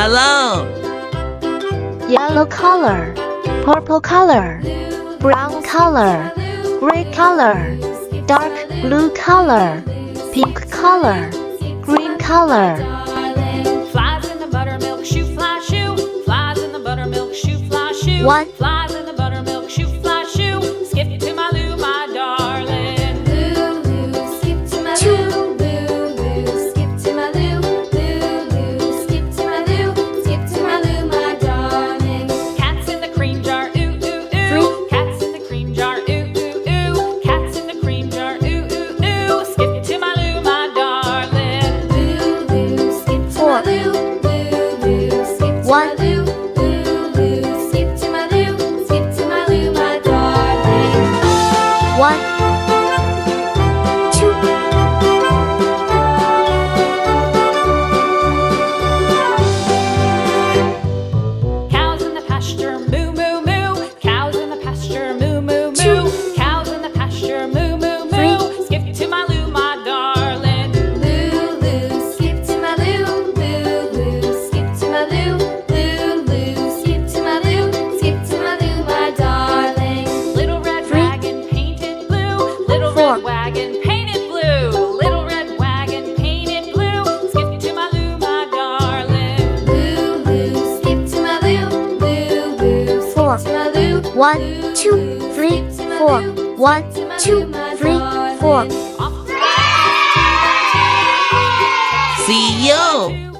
yellow, yellow color, purple color, brown color, gray color, dark blue color, pink color, green color. Flies in the buttermilk shoe, fly shoe. Flies in the buttermilk shoe, fly shoe. One. Flies in the buttermilk shoe, fly shoe. Skip to my Lou, my darling. Lou, Lou, skip to my Lou. Lou, Lou, skip to my Lou. Lou, Lou, skip to my Lou. Skip to my Lou, my darling. Cats in the cream jar, ooh, ooh, ooh. Three. Cats in the cream jar, ooh, ooh, ooh. Cats in the cream jar, ooh, ooh, ooh. Skip to my Lou, my darling. Lou, Lou, skip to Four. my Lou. Lou, Lou, skip to One. my Lou. Lou, Lou, skip to my Lou. Skip to my Lou, my darling. One, two, Cows in the pasture, moo, moo, moo. Cows in the pasture, moo, moo, moo. Two. Cows in the pasture, moo, moo, moo. Three. Skip to my Lou, my darling. Lou, Lou, skip to my Lou. Lou, Lou, skip to my Lou. Lou, Lou, skip to my Lou. Skip to my Lou, my darling. Little red Three. wagon painted blue. Little Four. red wagon painted blue. Little red wagon painted blue. Skip to my Lou, my darling. Lou, Lou, skip to my Lou. Lou, Lou, Four. skip to my Lou. 1, 2, 3, 4. 1, 2, 3, 4. see you.